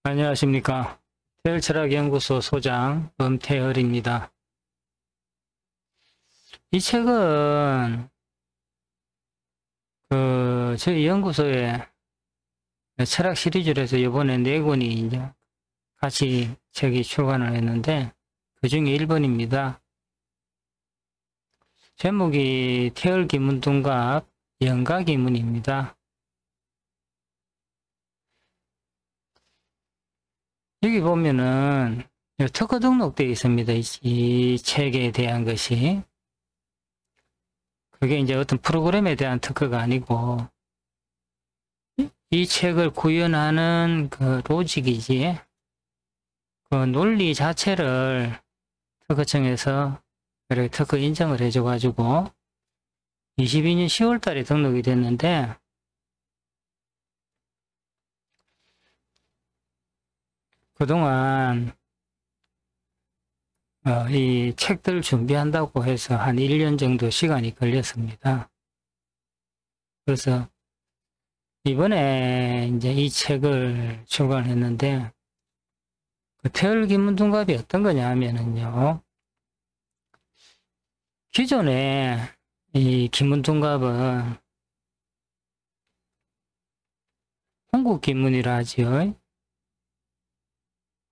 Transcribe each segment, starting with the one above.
안녕하십니까. 태열철학연구소 소장 엄태열입니다. 이 책은 저희 연구소에 철학 시리즈로 해서 이번에 4권이 이제 같이 책이 출간을 했는데 그 중에 1번입니다. 제목이 태열기문동갑 영가기문입니다. 여기 보면은 특허 등록되어 있습니다. 이 책에 대한 것이. 그게 이제 어떤 프로그램에 대한 특허가 아니고 이 책을 구현하는 그 로직이지, 그 논리 자체를 특허청에서 이렇게 특허 인정을 해줘가지고 22년 10월 달에 등록이 됐는데, 그동안 이 책들 준비한다고 해서 한 1년 정도 시간이 걸렸습니다. 그래서 이번에 이제 이 책을 출간했는데, 그 태열기문동갑이 어떤 거냐 하면은요, 기존에 이 기문동갑은 홍국기문이라 하지요.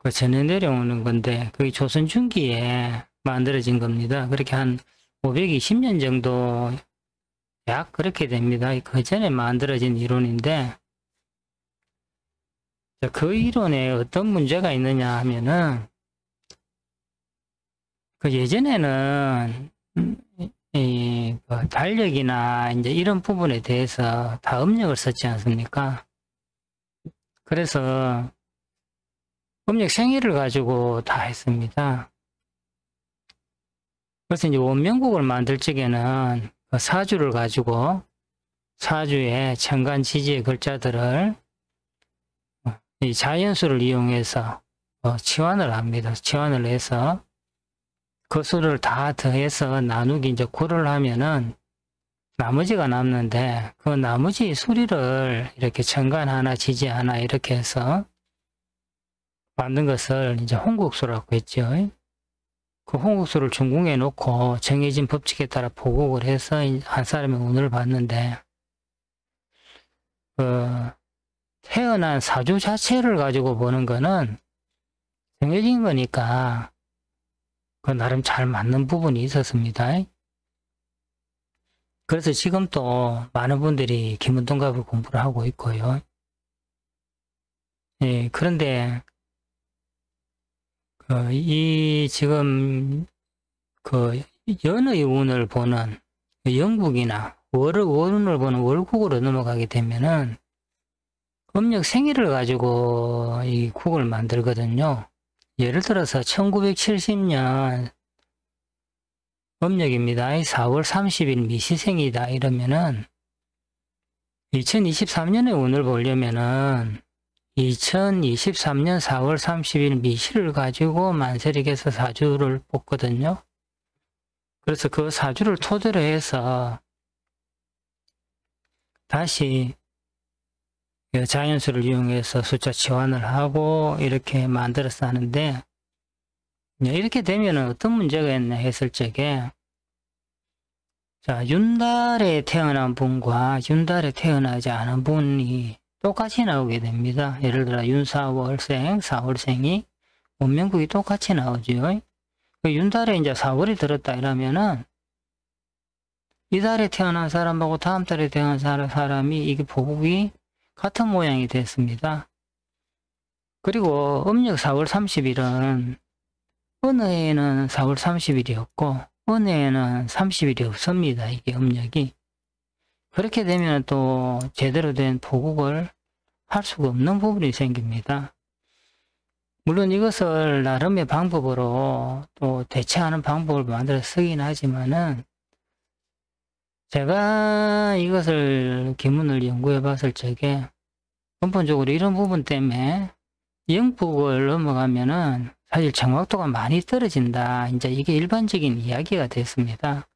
그 전해 내려오는 건데 그게 조선 중기에 만들어진 겁니다. 그렇게 한 520년 정도 약 그렇게 됩니다. 그 전에 만들어진 이론인데, 그 이론에 어떤 문제가 있느냐 하면은, 그 예전에는 그 달력이나 이제 이런 부분에 대해서 다 음력을 썼지 않습니까? 그래서 음력 생일을 가지고 다 했습니다. 그래서 이제 원명국을 만들 적에는 그 사주를 가지고 사주의 천간지지의 글자들을 이 자연수를 이용해서 치환을 합니다. 치환을 해서 그 수를 다 더해서 나누기 이제 구를 하면은 나머지가 남는데, 그 나머지 수리를 이렇게 천간 하나, 지지 하나 이렇게 해서 만든 것을 이제 홍국수라고 했죠. 그 홍국수를 중궁에 놓고 정해진 법칙에 따라 보국을 해서 한 사람의 운을 봤는데, 태어난 사주 자체를 가지고 보는 거는 정해진 거니까 그 나름 잘 맞는 부분이 있었습니다. 그래서 지금도 많은 분들이 기문동갑을 공부를 하고 있고요. 예, 그런데 이 지금 그 연의 운을 보는 영국이나 월운을 보는 월국으로 넘어가게 되면은 음력 생일을 가지고 이 국을 만들거든요. 예를 들어서 1970년 음력입니다. 4월 30일 미시생이다 이러면은 2023년의 운을 보려면은 2023년 4월 30일 미시를 가지고 만세력에서 사주를 뽑거든요. 그래서 그 사주를 토대로 해서 다시 자연수를 이용해서 숫자 치환을 하고 이렇게 만들어서 하는데, 이렇게 되면 어떤 문제가 있나 했을 적에, 자, 윤달에 태어난 분과 윤달에 태어나지 않은 분이 똑같이 나오게 됩니다. 예를 들어 윤사월생, 4월생이 원명국이 똑같이 나오죠. 윤달에 이제 4월이 들었다 이러면은 이달에 태어난 사람하고 다음 달에 태어난 사람이 이게 보국이 같은 모양이 됐습니다. 그리고 음력 4월 30일은 어느 해에는 4월 30일이었고 어느 해에는 30일이 없습니다. 이게 음력이. 그렇게 되면 또 제대로 된 보국을 할 수가 없는 부분이 생깁니다. 물론 이것을 나름의 방법으로 또 대체하는 방법을 만들어 쓰긴 하지만은, 제가 이것을 기문을 연구해 봤을 적에 근본적으로 이런 부분 때문에 영국을 넘어가면은 사실 정확도가 많이 떨어진다. 이제 이게 일반적인 이야기가 됐습니다.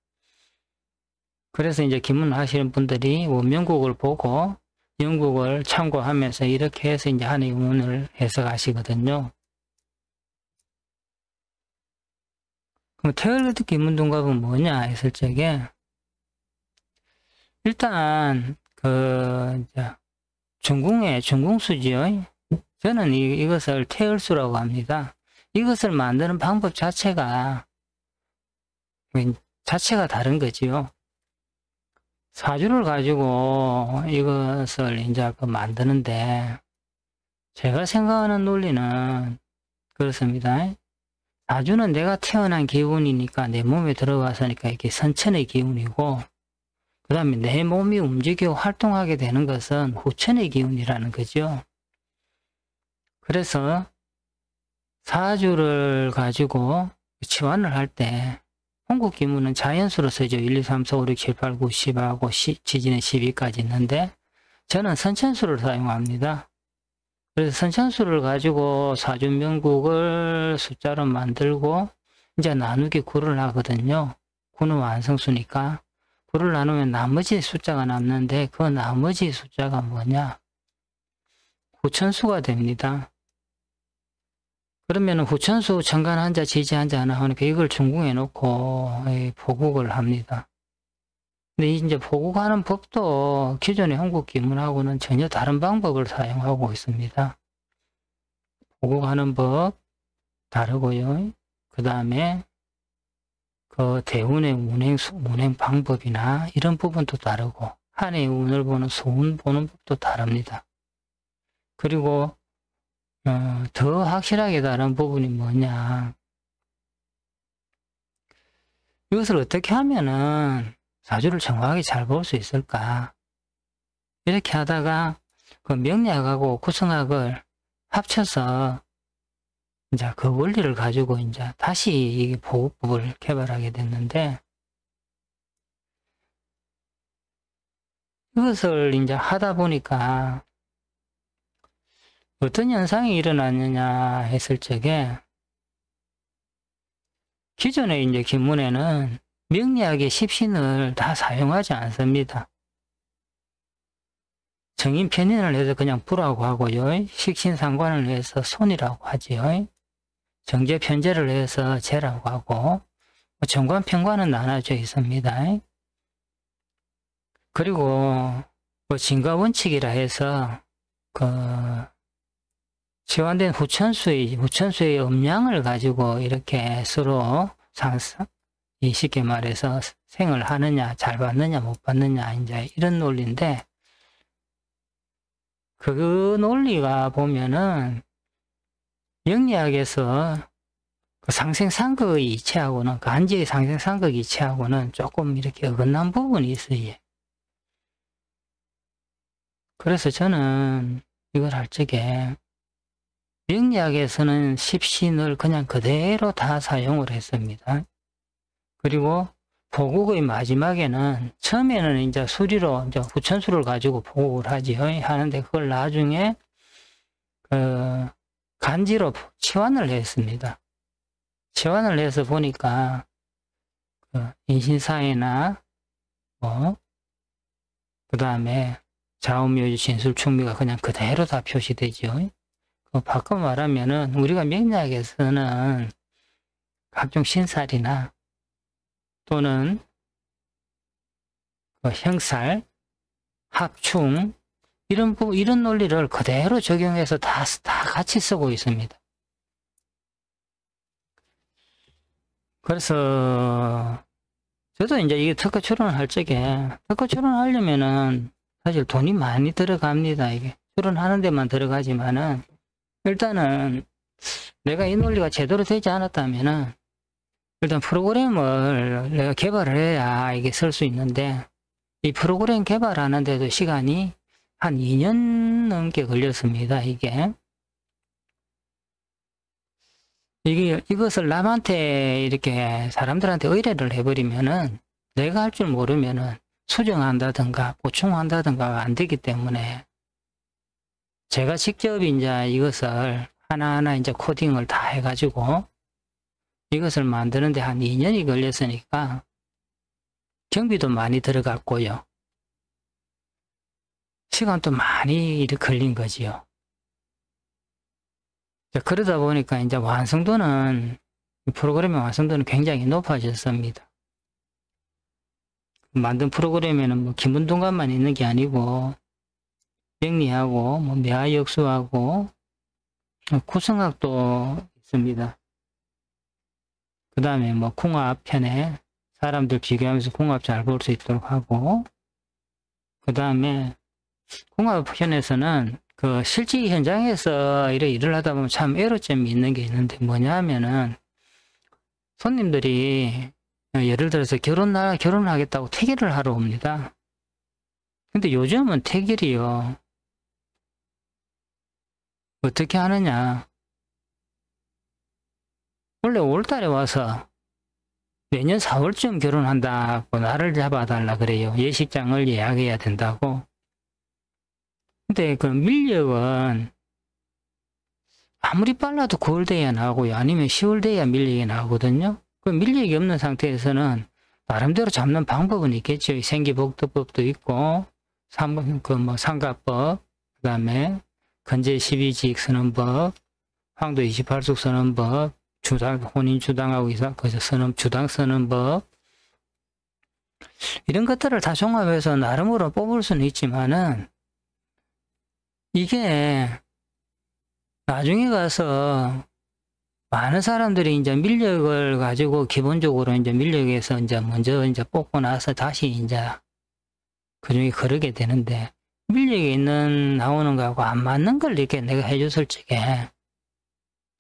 그래서 이제 기문을 하시는 분들이 원명국을 보고 영국을 참고하면서 이렇게 해서 이제 한의 운을 해석하시거든요. 그럼 태을드 기문동갑은 뭐냐 했을 적에 일단 중궁수지요. 저는 이것을 태을수라고 합니다. 이것을 만드는 방법 자체가 다른 거지요. 사주를 가지고 이것을 이제 만드는데 제가 생각하는 논리는 그렇습니다. 사주는 내가 태어난 기운이니까 내 몸에 들어가서니까 이게 선천의 기운이고 그 다음에 내 몸이 움직이고 활동하게 되는 것은 후천의 기운이라는 거죠. 그래서 사주를 가지고 치환을 할 때 홍국기문은 자연수로 쓰죠. 1, 2, 3, 4, 5, 6, 7, 8, 9, 10하고 지진의 12까지 있는데 저는 선천수를 사용합니다. 그래서 선천수를 가지고 사주명국을 숫자로 만들고 이제 나누기 9를 하거든요. 9는 완성수니까 9를 나누면 나머지 숫자가 남는데 그 나머지 숫자가 뭐냐? 후천수가 됩니다. 그러면 후천수 정간 한자, 지지 한자 하나 하니까 이걸 중궁해 놓고 보국을 합니다. 근데 이제 보국하는 법도 기존의 홍국기문하고는 전혀 다른 방법을 사용하고 있습니다. 보국하는 법 다르고요. 그 다음에 그 대운의 운행 방법이나 이런 부분도 다르고 한의 운을 보는 소운 보는 법도 다릅니다. 그리고 더 확실하게 다른 부분이 뭐냐. 이것을 어떻게 하면은 사주를 정확하게 잘 볼 수 있을까. 이렇게 하다가 그 명리학하고 구성학을 합쳐서 이제 그 원리를 가지고 이제 다시 이 보호법을 개발하게 됐는데 이것을 이제 하다 보니까 어떤 현상이 일어났느냐 했을 적에 기존의 이제 기문에는 명리학의 십신을 다 사용하지 않습니다. 정인 편인을 해서 그냥 부라고 하고요. 식신상관을 해서 손이라고 하지요. 정제 편제를 해서 재라고 하고 정관 편관은 나눠져 있습니다. 그리고 진가원칙이라 해서 치환된 후천수의 음양을 가지고 이렇게 서로 쉽게 말해서 생을 하느냐, 잘 받느냐, 못 받느냐, 이제 이런 논리인데, 그 논리가 보면은, 영리학에서 그 상생상극의 이치하고는, 그 한지의 상생상극 이치하고는 조금 이렇게 어긋난 부분이 있어요. 그래서 저는 이걸 할 적에, 명리학에서는 십신을 그냥 그대로 다 사용을 했습니다. 그리고 보국의 마지막에는 처음에는 이제 수리로 이제 후천수를 가지고 보국을 하지요. 하는데 그걸 나중에 간지로 치환을 했습니다. 치환을 해서 보니까 인신사회나 그 다음에 자음묘지 진술충미가 그냥 그대로 다 표시되죠. 바꿔 말하면은 우리가 명리학에서는 각종 신살이나 또는 형살, 합충 이런 논리를 그대로 적용해서 다 같이 쓰고 있습니다. 그래서 저도 이제 이게 특허 출원을 할 적에 특허 출원하려면은 사실 돈이 많이 들어갑니다. 이게 출원하는 데만 들어가지만은 일단은 내가 이 논리가 제대로 되지 않았다면은 일단 프로그램을 내가 개발을 해야 이게 쓸 수 있는데 이 프로그램 개발하는데도 시간이 한 2년 넘게 걸렸습니다. 이것을 남한테 이렇게 사람들한테 의뢰를 해버리면은 내가 할 줄 모르면은 수정한다든가 보충한다든가 안 되기 때문에 제가 직접 이제 이것을 하나하나 이제 코딩을 다 해가지고 이것을 만드는데 한 2년이 걸렸으니까 경비도 많이 들어갔고요. 시간도 많이 이렇게 걸린 거지요. 그러다 보니까 이제 완성도는, 프로그램의 완성도는 굉장히 높아졌습니다. 만든 프로그램에는 뭐 기본동감만 있는 게 아니고, 명리하고, 뭐 매화역수하고, 구성학도 있습니다. 그 다음에 뭐 궁합 편에 사람들 비교하면서 궁합 잘 볼 수 있도록 하고, 그 다음에 궁합 편에서는 그 실제 현장에서 일을 하다 보면 참 애로점이 있는 게 있는데 뭐냐 하면은 손님들이 예를 들어서 결혼을 하겠다고 태결을 하러 옵니다. 근데 요즘은 태결이요. 어떻게 하느냐. 원래 5월달에 와서 내년 4월쯤 결혼한다고 날을 잡아달라 그래요. 예식장을 예약해야 된다고. 근데 그 밀력은 아무리 빨라도 9월 돼야 나오고요. 아니면 10월 돼야 밀력이 나오거든요. 그 밀력이 없는 상태에서는 나름대로 잡는 방법은 있겠죠. 생기복도법도 있고, 상가법, 그 다음에 건재 12지익 쓰는 법, 황도 28속 쓰는 법, 혼인 주당하고 거기서 주당 쓰는 법, 이런 것들을 다 종합해서 나름으로 뽑을 수는 있지만은, 이게 나중에 가서 많은 사람들이 이제 밀력을 가지고 기본적으로 이제 밀력에서 이제 먼저 이제 뽑고 나서 다시 이제 그중에 거르게 되는데, 밀력이 나오는 거하고 안 맞는 걸 이렇게 내가 해줬을 적에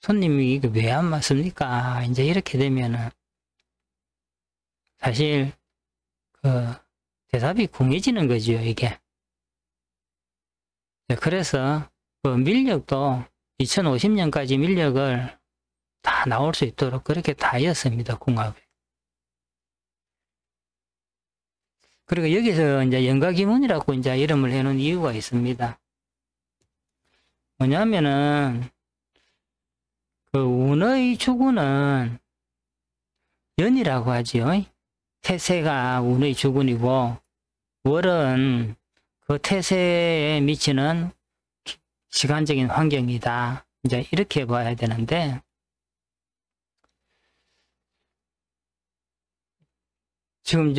손님이 이거 왜 안 맞습니까? 이제 이렇게 되면은 사실 그 대답이 궁해지는 거죠, 이게. 그래서 그 밀력도 2050년까지 밀력을 다 나올 수 있도록 그렇게 다 하였습니다, 궁합에. 그리고 여기서 이제 연가기문이라고 이제 이름을 해놓은 이유가 있습니다. 뭐냐면은 그 운의 주군은 연이라고 하지요. 태세가 운의 주군이고, 월은 그 태세에 미치는 시간적인 환경이다. 이제 이렇게 봐야 되는데, 지금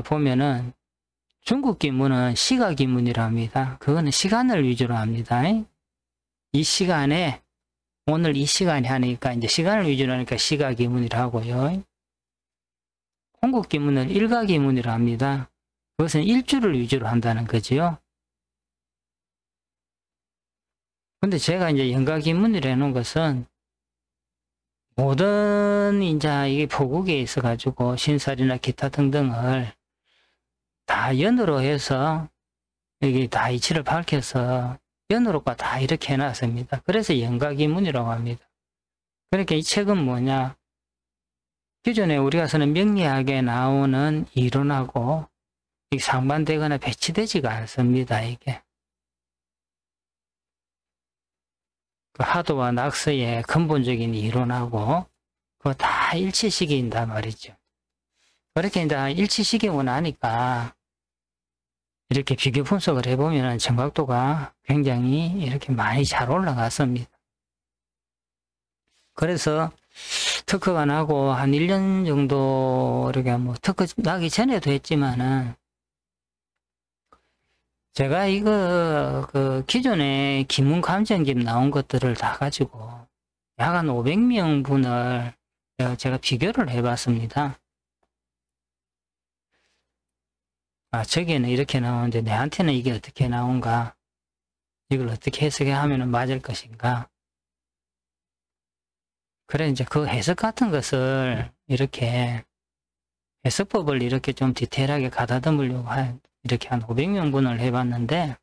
보면은 중국 기문은 시가 기문이라 합니다. 그거는 시간을 위주로 합니다. 이 시간에, 오늘 이 시간에 하니까 이제 시간을 위주로 하니까 시가 기문이라 하고요. 홍국 기문은 일가 기문이라 합니다. 그것은 일주를 위주로 한다는 거지요. 근데 제가 이제 연가기문이라 해놓은 것은 모든 이제 이게 포국에 있어가지고 신살이나 기타 등등을 다 연으로 해서 여기 다 이치를 밝혀서 연으로가 다 이렇게 해놨습니다. 그래서 연가기문이라고 합니다. 그러니까 이 책은 뭐냐? 기존에 우리가 쓰는 명리학에 나오는 이론하고 상반되거나 배치되지가 않습니다, 이게. 그 하도와 낙서의 근본적인 이론하고 그거 다 일치시킨단 말이죠. 그렇게 이제 일치시키고 나니까 이렇게 비교 분석을 해보면 정확도가 굉장히 이렇게 많이 잘 올라갔습니다. 그래서 특허가 나고 한 1년 정도 이렇게 뭐 특허 나기 전에도 했지만은 제가 이거 그 기존에 기문 감정집 나온 것들을 다 가지고 약 한 500명 분을 제가 비교를 해봤습니다. 아, 저기에는 이렇게 나오는데 내한테는 이게 어떻게 나온가? 이걸 어떻게 해석하면 맞을 것인가? 그래, 이제 그 해석 같은 것을 이렇게 해석법을 이렇게 좀 디테일하게 가다듬으려고 이렇게 한 500명 분을 해봤는데,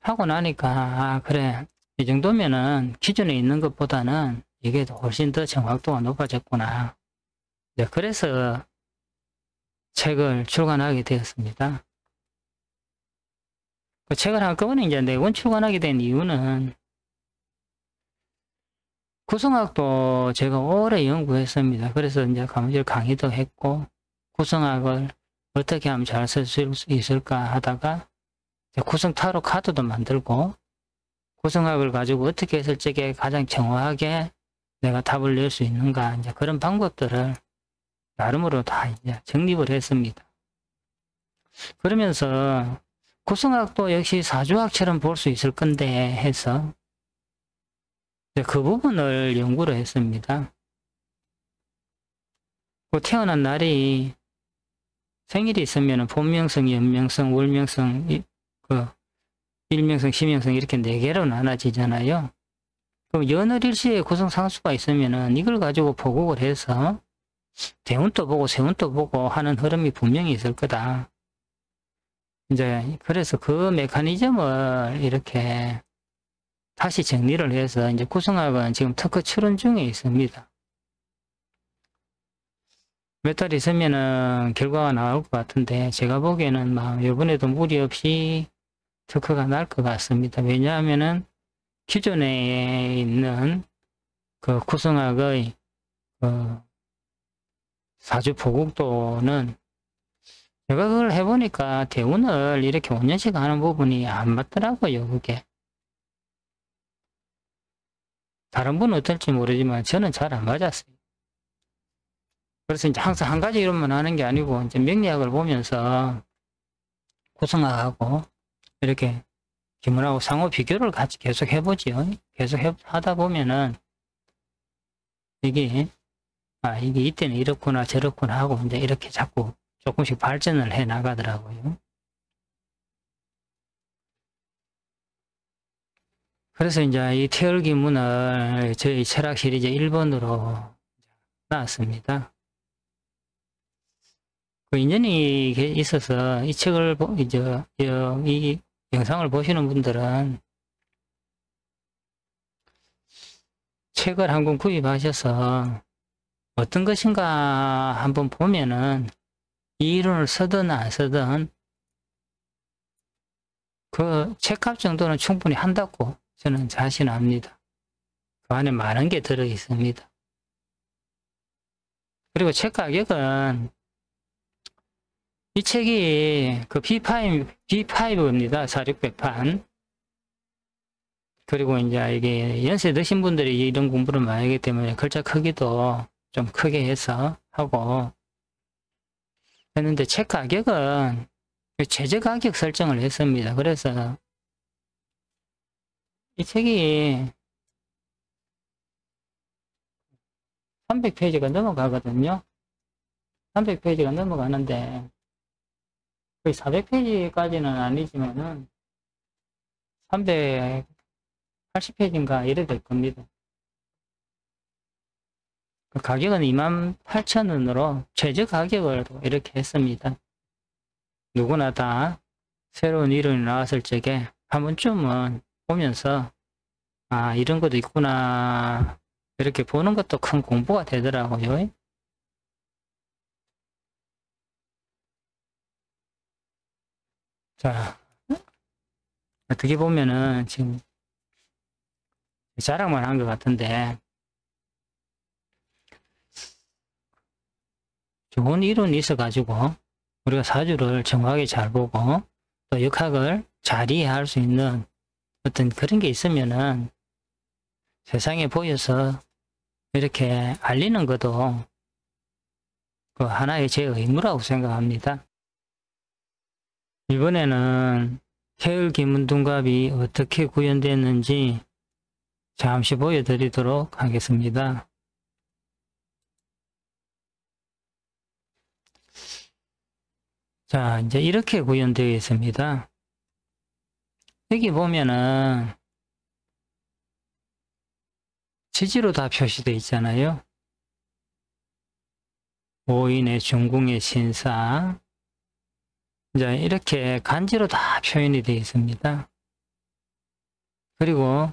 하고 나니까, 아, 그래, 이 정도면은 기존에 있는 것보다는 이게 훨씬 더 정확도가 높아졌구나. 네, 그래서 책을 출간하게 되었습니다. 그 책을 한꺼번에 이제 4권 출간하게 된 이유는 구성학도 제가 오래 연구했습니다. 그래서 이제 강의도 했고, 구성학을 어떻게 하면 잘 쓸 수 있을까 하다가 구성 타로 카드도 만들고 구성학을 가지고 어떻게 했을 적에 가장 정확하게 내가 답을 낼 수 있는가, 이제 그런 방법들을 나름으로 다 이제 정립을 했습니다. 그러면서 구성학도 역시 사주학처럼 볼 수 있을 건데 해서 그 부분을 연구를 했습니다. 그 태어난 날이 생일이 있으면 본명성, 연명성, 월명성, 일명성, 시명성 이렇게 4개로 나눠지잖아요. 그럼 연월일시에 구성상수가 있으면은 이걸 가지고 보국을 해서 대운도 보고 세운도 보고 하는 흐름이 분명히 있을 거다. 이제 그래서 그 메커니즘을 이렇게 다시 정리를 해서 이제 구성학은 지금 특허 출원 중에 있습니다. 몇 달 있으면은 결과가 나올 것 같은데 제가 보기에는 막 이번에도 무리 없이 특허가 날 것 같습니다. 왜냐하면은 기존에 있는 그 구성학의 사주 보국도는 제가 그걸 해보니까 대운을 이렇게 5년씩 하는 부분이 안 맞더라고요, 그게. 다른 분은 어떨지 모르지만 저는 잘 안 맞았어요. 그래서 이제 항상 한 가지 이론만 하는 게 아니고 이제 명리학을 보면서 구성학하고 이렇게 기문하고 상호 비교를 같이 계속 해보지요. 계속 하다 보면은 이게 이때는 이렇구나 저렇구나 하고 이제 이렇게 자꾸 조금씩 발전을 해 나가더라고요. 그래서 이제 이 태열기문을 저희 철학 시리즈 1번으로 나왔습니다. 그 인연이 있어서 이 책을 이 영상을 보시는 분들은 책을 한 권 구입하셔서 어떤 것인가 한번 보면은 이 이론을 쓰든 안 쓰든 그 책값 정도는 충분히 한다고 저는 자신합니다. 그 안에 많은 게 들어 있습니다. 그리고 책 가격은 이 책이 그 B5입니다. 4600판. 그리고 이제 이게 연세 드신 분들이 이런 공부를 많이 하기 때문에 글자 크기도 좀 크게 해서 하고 했는데 책 가격은 최저 가격 설정을 했습니다. 그래서 이 책이 300페이지가 넘어가거든요. 300페이지가 넘어가는데 거의 400페이지까지는 아니지만은 380페이지인가 이래 될 겁니다. 그 가격은 28,000원으로 최저 가격을 이렇게 했습니다. 누구나 다 새로운 이론이 나왔을 적에 한 번쯤은 보면서 이런 것도 있구나 이렇게 보는 것도 큰 공부가 되더라고요. 자, 어떻게 보면은 지금 자랑만 한 것 같은데 좋은 이론이 있어가지고 우리가 사주를 정확하게 잘 보고 또 역학을 잘 이해할 수 있는 어떤 그런 게 있으면은 세상에 보여서 이렇게 알리는 것도 그 하나의 제 의무라고 생각합니다. 이번에는 태을기문둔갑이 어떻게 구현됐는지 잠시 보여드리도록 하겠습니다. 자, 이제 이렇게 구현되어 있습니다. 여기 보면은 지지로 다 표시되어 있잖아요. 오인의 중궁의 신사. 이제 이렇게 간지로 다 표현이 되어 있습니다. 그리고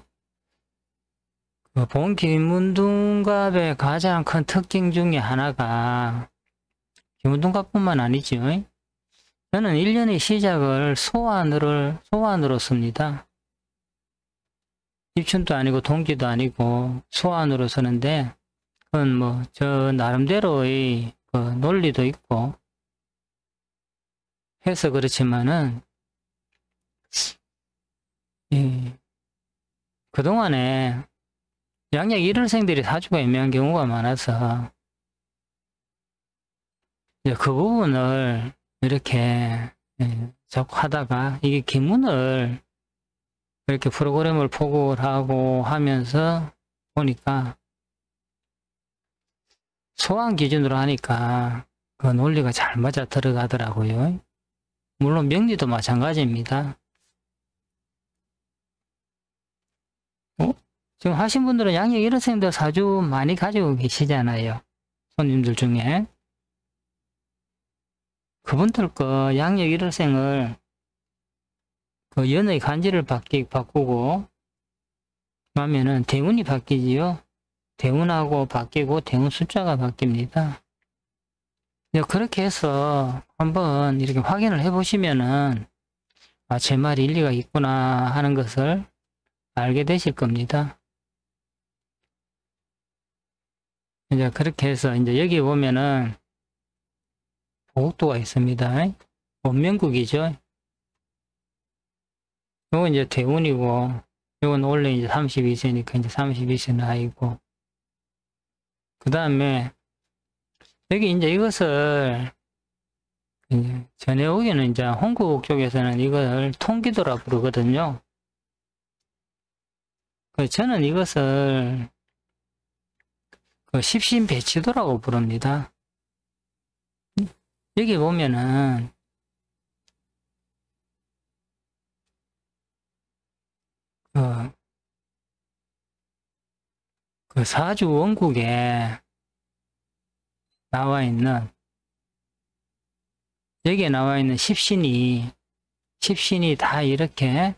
그 본기문둔갑의 가장 큰 특징 중에 하나가 기문둔갑뿐만 아니죠. 저는 1년의 시작을 소환으로 씁니다. 입춘도 아니고 동기도 아니고 소환으로 쓰는데 그건 뭐 저 나름대로의 그 논리도 있고 해서 그렇지만은 예, 그동안에 양력 1월생들이 사주가 애매한 경우가 많아서 이제 그 부분을 이렇게 자꾸 하다가 이게 기문을 이렇게 프로그램을 포괄 하고 하면서 보니까 소환 기준으로 하니까 그 논리가 잘 맞아 들어가더라고요. 물론 명리도 마찬가지입니다. 지금 하신 분들은 양력 1월생들 사주 많이 가지고 계시잖아요. 손님들 중에. 그분들 거 양력 1월생을 그 연의 간지를 바꾸고 하면은 대운이 바뀌지요. 대운하고 바뀌고 대운 숫자가 바뀝니다. 그렇게 해서 한번 이렇게 확인을 해 보시면은 아, 제 말이 일리가 있구나 하는 것을 알게 되실 겁니다. 이제 그렇게 해서 이제 여기 보면은 보국도가 있습니다. 원명국이죠. 요건 이제 대운이고, 요건 원래 이제 32세니까 이제 32세 나이고, 그 다음에 여기 이제 이것을 이제 전해오기는 이제 홍국 쪽에서는 이걸 통기도라 부르거든요. 저는 이것을 그 십신배치도라고 부릅니다. 여기 보면은 그 사주 원국에 나와 있는 여기에 나와 있는 십신이 다 이렇게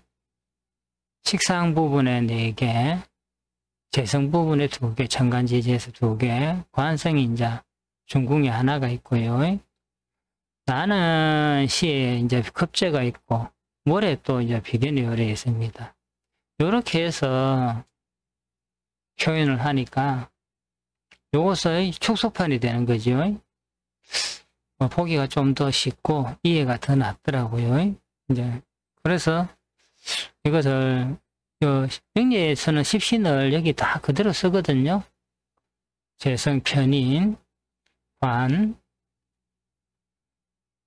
식상 부분에 4개, 재성 부분에 2개, 천간지지에서 2개, 관성이 이제 중궁에 하나가 있고요. 나는 시에 이제 급제가 있고, 모래 또 이제 비견이 열려 있습니다. 요렇게 해서 표현을 하니까 요것의 축소판이 되는 거죠. 보기가 좀 더 쉽고 이해가 더 낫더라고요. 이제 그래서 이것을 명리에서는 십신을 여기 다 그대로 쓰거든요. 재성, 편인, 관,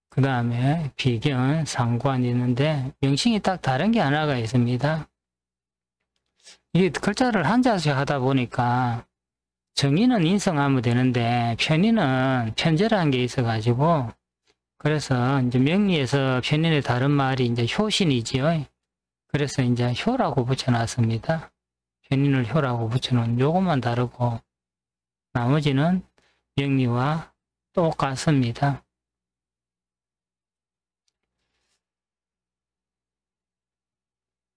그 다음에 비견, 상관이 있는데 명칭이 딱 다른 게 하나가 있습니다. 이게 글자를 한자씩 하다 보니까 정의는 인성하면 되는데 편인은 편제라는 게 있어가지고 그래서 이제 명리에서 편인의 다른 말이 이제 효신이지요. 그래서 이제 효라고 붙여놨습니다. 편인을 효라고 붙여놓은 요것만 다르고 나머지는 명리와 똑같습니다.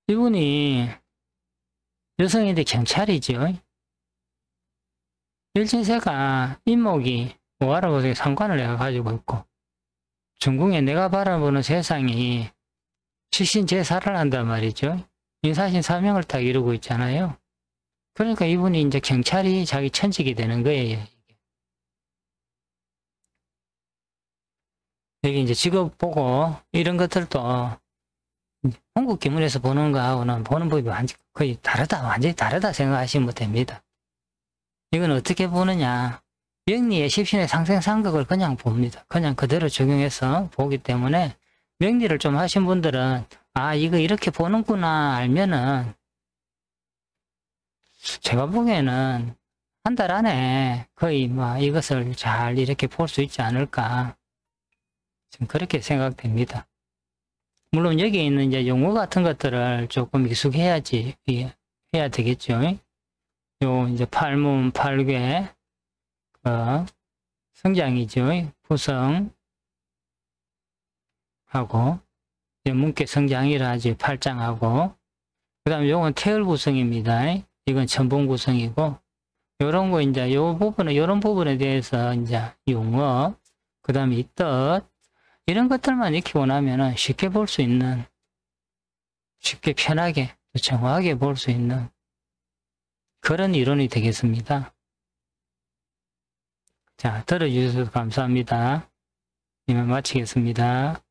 이분이 여성인데 경찰이죠. 일진세가 인목이 오화라고 상관을 내가 가지고 있고 중궁에 내가 바라보는 세상이 식신제사를 한단 말이죠. 인사신 사명을 딱 이루고 있잖아요. 그러니까 이분이 이제 경찰이 자기 천직이 되는 거예요. 여기 이제 직업 보고 이런 것들도 홍국 기문에서 보는 거하고는 보는 법이 거의 다르다, 완전히 다르다 생각하시면 됩니다. 이건 어떻게 보느냐. 명리의 십신의 상생상극을 그냥 봅니다. 그냥 그대로 적용해서 보기 때문에 명리를 좀 하신 분들은 아 이거 이렇게 보는구나 알면은 제가 보기에는 한 달 안에 거의 뭐 이것을 잘 이렇게 볼 수 있지 않을까 지금 그렇게 생각됩니다. 물론 여기에 있는 이제 용어 같은 것들을 조금 익숙해야지 해야 되겠죠. 요 이제 팔문, 팔괴, 성장이죠. 부성 하고 문계 성장이라 하지 팔장하고 그 다음에 요건 태을구성입니다. 이건 천봉구성이고 요런 거 이제 요런 부분에 대해서 이제 용어 그 다음에 이 뜻 이런 것들만 익히고 나면은 쉽게 볼 수 있는 쉽게 편하게 정확하게 볼 수 있는 그런 이론이 되겠습니다. 자, 들어주셔서 감사합니다. 이만 마치겠습니다.